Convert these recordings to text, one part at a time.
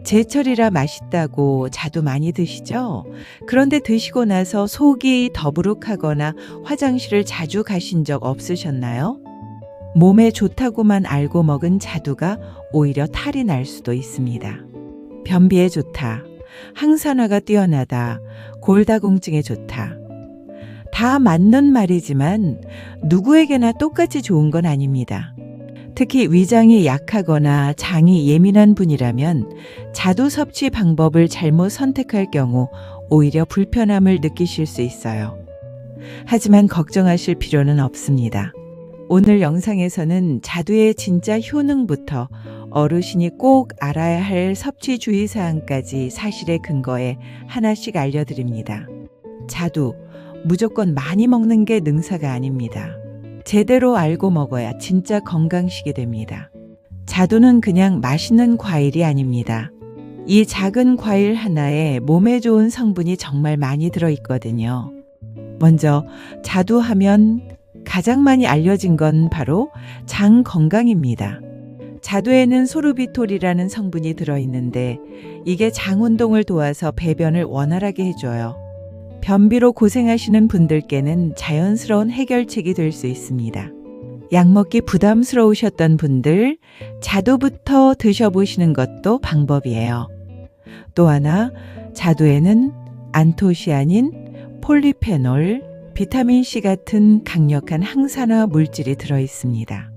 제철이라 맛있다고 자두 많이 드시죠? 그런데 드시고 나서 속이 더부룩하거나 화장실을 자주 가신 적 없으셨나요? 몸에 좋다고만 알고 먹은 자두가 오히려 탈이 날 수도 있습니다. 변비에 좋다, 항산화가 뛰어나다, 골다공증에 좋다. 다 맞는 말이지만 누구에게나 똑같이 좋은 건 아닙니다. 특히 위장이 약하거나 장이 예민한 분이라면 자두 섭취 방법을 잘못 선택할 경우 오히려 불편함을 느끼실 수 있어요. 하지만 걱정하실 필요는 없습니다. 오늘 영상에서는 자두의 진짜 효능부터 어르신이 꼭 알아야 할 섭취 주의사항까지 사실에 근거해 하나씩 알려드립니다. 자두, 무조건 많이 먹는 게 능사가 아닙니다. 제대로 알고 먹어야 진짜 건강식이 됩니다. 자두는 그냥 맛있는 과일이 아닙니다. 이 작은 과일 하나에 몸에 좋은 성분이 정말 많이 들어있거든요. 먼저 자두 하면 가장 많이 알려진 건 바로 장 건강입니다. 자두에는 소르비톨이라는 성분이 들어있는데 이게 장 운동을 도와서 배변을 원활하게 해줘요. 변비로 고생하시는 분들께는 자연스러운 해결책이 될 수 있습니다. 약 먹기 부담스러우셨던 분들, 자두부터 드셔보시는 것도 방법이에요. 또 하나, 자두에는 안토시아닌, 폴리페놀, 비타민C 같은 강력한 항산화 물질이 들어있습니다.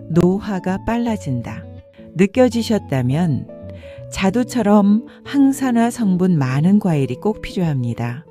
노화가 빨라진다. 느껴지셨다면 자두처럼 항산화 성분 많은 과일이 꼭 필요합니다.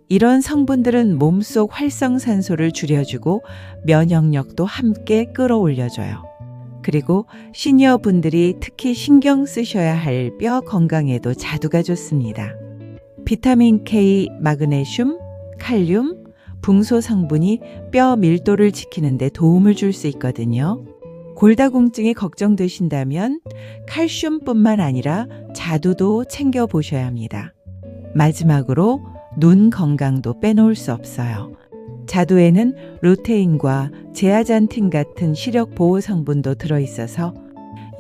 이런 성분들은 몸속 활성산소를 줄여주고 면역력도 함께 끌어올려줘요. 그리고 시니어 분들이 특히 신경 쓰셔야 할 뼈 건강에도 자두가 좋습니다. 비타민 K, 마그네슘, 칼륨, 붕소 성분이 뼈 밀도를 지키는 데 도움을 줄 수 있거든요. 골다공증이 걱정되신다면 칼슘뿐만 아니라 자두도 챙겨보셔야 합니다. 마지막으로 눈 건강도 빼놓을 수 없어요. 자두에는 루테인과 제아잔틴 같은 시력 보호 성분도 들어있어서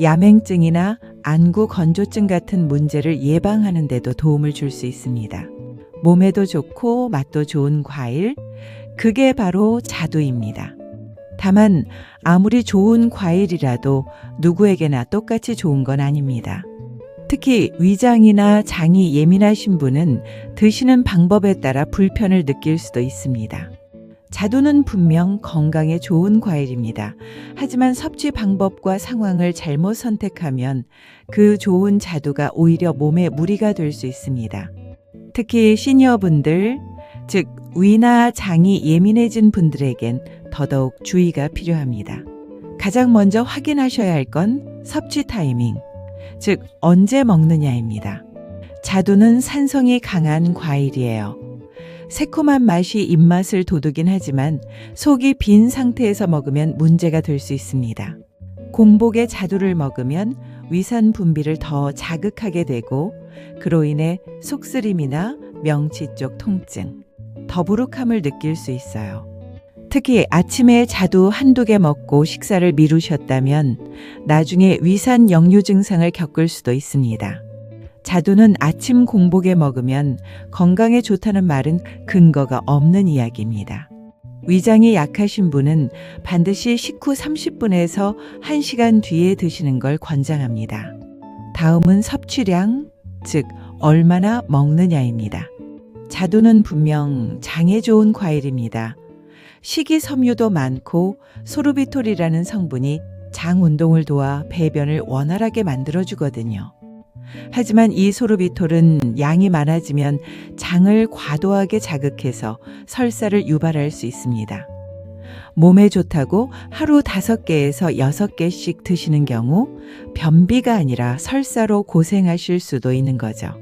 야맹증이나 안구 건조증 같은 문제를 예방하는 데도 도움을 줄 수 있습니다. 몸에도 좋고 맛도 좋은 과일, 그게 바로 자두입니다. 다만 아무리 좋은 과일이라도 누구에게나 똑같이 좋은 건 아닙니다. 특히 위장이나 장이 예민하신 분은 드시는 방법에 따라 불편을 느낄 수도 있습니다. 자두는 분명 건강에 좋은 과일입니다. 하지만 섭취 방법과 상황을 잘못 선택하면 그 좋은 자두가 오히려 몸에 무리가 될 수 있습니다. 특히 시니어분들, 즉 위나 장이 예민해진 분들에겐 더더욱 주의가 필요합니다. 가장 먼저 확인하셔야 할 건 섭취 타이밍, 즉 언제 먹느냐입니다. 자두는 산성이 강한 과일이에요. 새콤한 맛이 입맛을 돋우긴 하지만 속이 빈 상태에서 먹으면 문제가 될 수 있습니다. 공복에 자두를 먹으면 위산 분비를 더 자극하게 되고 그로 인해 속쓰림이나 명치 쪽 통증, 더부룩함을 느낄 수 있어요. 특히 아침에 자두 한두 개 먹고 식사를 미루셨다면 나중에 위산 역류 증상을 겪을 수도 있습니다. 자두는 아침 공복에 먹으면 건강에 좋다는 말은 근거가 없는 이야기입니다. 위장이 약하신 분은 반드시 식후 30분에서 1시간 뒤에 드시는 걸 권장합니다. 다음은 섭취량, 즉 얼마나 먹느냐입니다. 자두는 분명 장에 좋은 과일입니다. 식이섬유도 많고 소르비톨이라는 성분이 장 운동을 도와 배변을 원활하게 만들어주거든요. 하지만 이 소르비톨은 양이 많아지면 장을 과도하게 자극해서 설사를 유발할 수 있습니다. 몸에 좋다고 하루 5개에서 6개씩 드시는 경우 변비가 아니라 설사로 고생하실 수도 있는 거죠.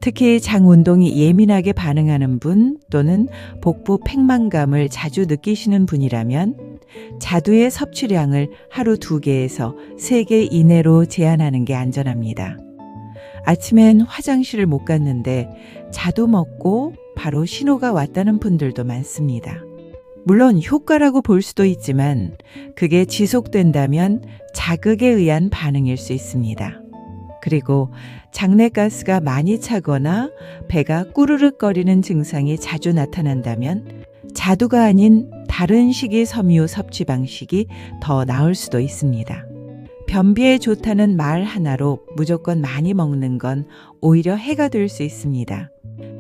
특히 장 운동이 예민하게 반응하는 분 또는 복부 팽만감을 자주 느끼시는 분이라면 자두의 섭취량을 하루 2개에서 3개 이내로 제한하는 게 안전합니다. 아침엔 화장실을 못 갔는데 자두 먹고 바로 신호가 왔다는 분들도 많습니다. 물론 효과라고 볼 수도 있지만 그게 지속된다면 자극에 의한 반응일 수 있습니다. 그리고 장내가스가 많이 차거나 배가 꾸르륵거리는 증상이 자주 나타난다면 자두가 아닌 다른 식이섬유 섭취 방식이 더 나을 수도 있습니다. 변비에 좋다는 말 하나로 무조건 많이 먹는 건 오히려 해가 될 수 있습니다.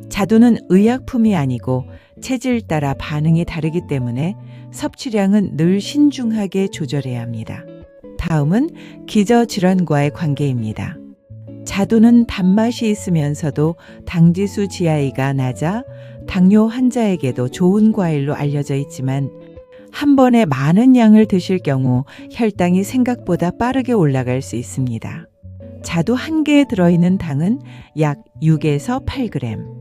자두는 의약품이 아니고 체질 따라 반응이 다르기 때문에 섭취량은 늘 신중하게 조절해야 합니다. 다음은 기저질환과의 관계입니다. 자두는 단맛이 있으면서도 당지수 GI가 낮아 당뇨 환자에게도 좋은 과일로 알려져 있지만 한 번에 많은 양을 드실 경우 혈당이 생각보다 빠르게 올라갈 수 있습니다. 자두 한 개에 들어있는 당은 약 6에서 8g.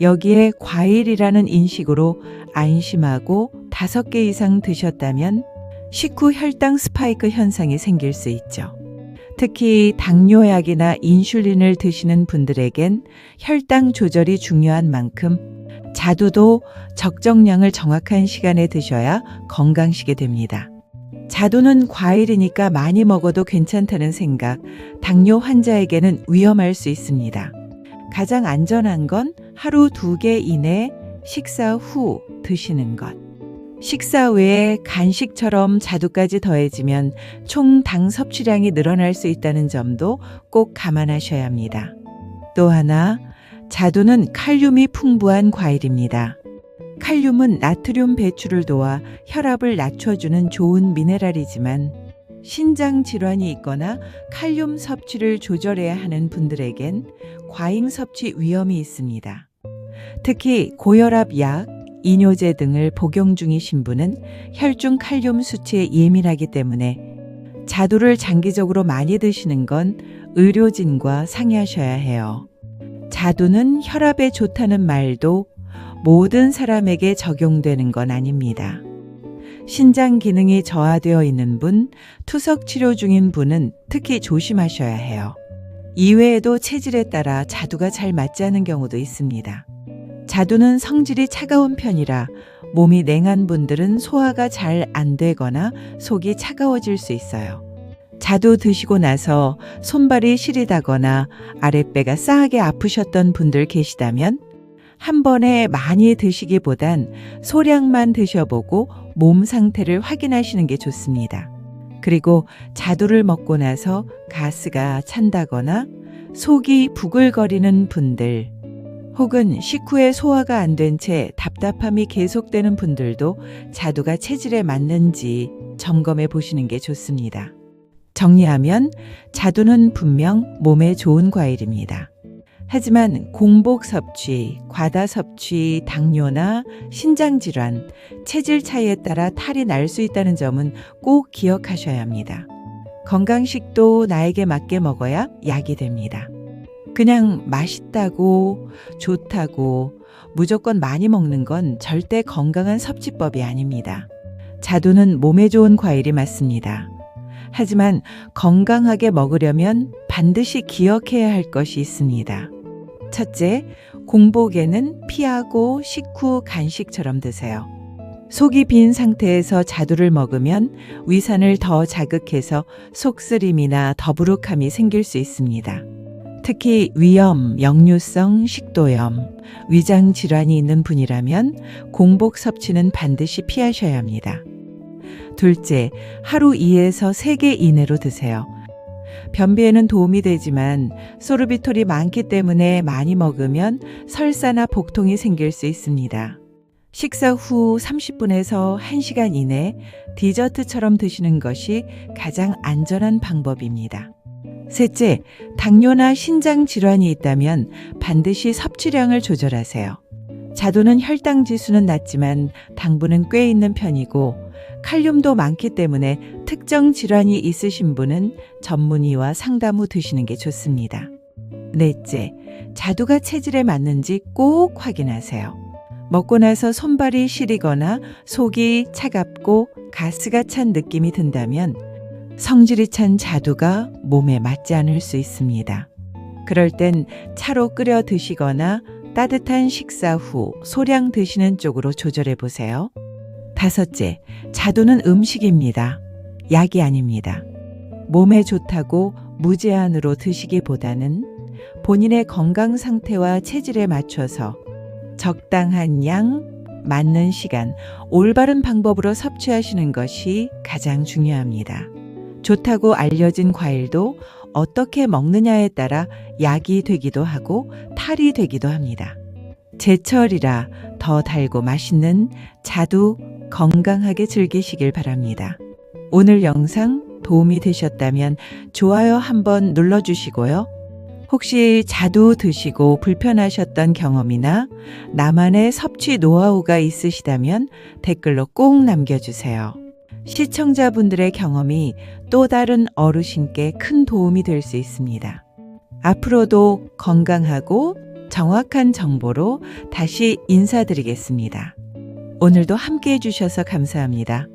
여기에 과일이라는 인식으로 안심하고 5개 이상 드셨다면 식후 혈당 스파이크 현상이 생길 수 있죠. 특히 당뇨약이나 인슐린을 드시는 분들에겐 혈당 조절이 중요한 만큼 자두도 적정량을 정확한 시간에 드셔야 건강식이 됩니다. 자두는 과일이니까 많이 먹어도 괜찮다는 생각, 당뇨 환자에게는 위험할 수 있습니다. 가장 안전한 건 하루 2개 이내 식사 후 드시는 것. 식사 외에 간식처럼 자두까지 더해지면 총 당 섭취량이 늘어날 수 있다는 점도 꼭 감안하셔야 합니다. 또 하나, 자두는 칼륨이 풍부한 과일입니다. 칼륨은 나트륨 배출을 도와 혈압을 낮춰주는 좋은 미네랄이지만 신장 질환이 있거나 칼륨 섭취를 조절해야 하는 분들에겐 과잉 섭취 위험이 있습니다. 특히 고혈압 약, 이뇨제 등을 복용 중이신 분은 혈중 칼륨 수치에 예민하기 때문에 자두를 장기적으로 많이 드시는 건 의료진과 상의하셔야 해요. 자두는 혈압에 좋다는 말도 모든 사람에게 적용되는 건 아닙니다. 신장 기능이 저하되어 있는 분, 투석 치료 중인 분은 특히 조심하셔야 해요. 이외에도 체질에 따라 자두가 잘 맞지 않은 경우도 있습니다. 자두는 성질이 차가운 편이라 몸이 냉한 분들은 소화가 잘 안 되거나 속이 차가워질 수 있어요. 자두 드시고 나서 손발이 시리다거나 아랫배가 싸하게 아프셨던 분들 계시다면 한 번에 많이 드시기보단 소량만 드셔보고 몸 상태를 확인하시는 게 좋습니다. 그리고 자두를 먹고 나서 가스가 찬다거나 속이 부글거리는 분들 혹은 식후에 소화가 안 된 채 답답함이 계속되는 분들도 자두가 체질에 맞는지 점검해 보시는 게 좋습니다. 정리하면 자두는 분명 몸에 좋은 과일입니다. 하지만 공복 섭취, 과다 섭취, 당뇨나 신장질환, 체질 차이에 따라 탈이 날 수 있다는 점은 꼭 기억하셔야 합니다. 건강식도 나에게 맞게 먹어야 약이 됩니다. 그냥 맛있다고, 좋다고, 무조건 많이 먹는 건 절대 건강한 섭취법이 아닙니다. 자두는 몸에 좋은 과일이 맞습니다. 하지만 건강하게 먹으려면 반드시 기억해야 할 것이 있습니다. 첫째, 공복에는 피하고 식후 간식처럼 드세요. 속이 빈 상태에서 자두를 먹으면 위산을 더 자극해서 속쓰림이나 더부룩함이 생길 수 있습니다. 특히 위염, 역류성 식도염, 위장 질환이 있는 분이라면 공복 섭취는 반드시 피하셔야 합니다. 둘째, 하루 2에서 3개 이내로 드세요. 변비에는 도움이 되지만 소르비톨이 많기 때문에 많이 먹으면 설사나 복통이 생길 수 있습니다. 식사 후 30분에서 1시간 이내 디저트처럼 드시는 것이 가장 안전한 방법입니다. 셋째, 당뇨나 신장 질환이 있다면 반드시 섭취량을 조절하세요. 자두는 혈당 지수는 낮지만 당분은 꽤 있는 편이고 칼륨도 많기 때문에 특정 질환이 있으신 분은 전문의와 상담 후 드시는 게 좋습니다. 넷째, 자두가 체질에 맞는지 꼭 확인하세요. 먹고 나서 손발이 시리거나 속이 차갑고 가스가 찬 느낌이 든다면 성질이 찬 자두가 몸에 맞지 않을 수 있습니다. 그럴 땐 차로 끓여 드시거나 따뜻한 식사 후 소량 드시는 쪽으로 조절해 보세요. 5째, 자두는 음식입니다. 약이 아닙니다. 몸에 좋다고 무제한으로 드시기보다는 본인의 건강 상태와 체질에 맞춰서 적당한 양, 맞는 시간, 올바른 방법으로 섭취하시는 것이 가장 중요합니다. 좋다고 알려진 과일도 어떻게 먹느냐에 따라 약이 되기도 하고 탈이 되기도 합니다. 제철이라 더 달고 맛있는 자두 건강하게 즐기시길 바랍니다. 오늘 영상 도움이 되셨다면 좋아요 한번 눌러주시고요. 혹시 자두 드시고 불편하셨던 경험이나 나만의 섭취 노하우가 있으시다면 댓글로 꼭 남겨주세요. 시청자분들의 경험이 또 다른 어르신께 큰 도움이 될 수 있습니다. 앞으로도 건강하고 정확한 정보로 다시 인사드리겠습니다. 오늘도 함께 해주셔서 감사합니다.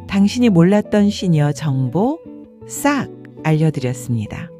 당신이 몰랐던 시니어 정보 싹 알려드렸습니다.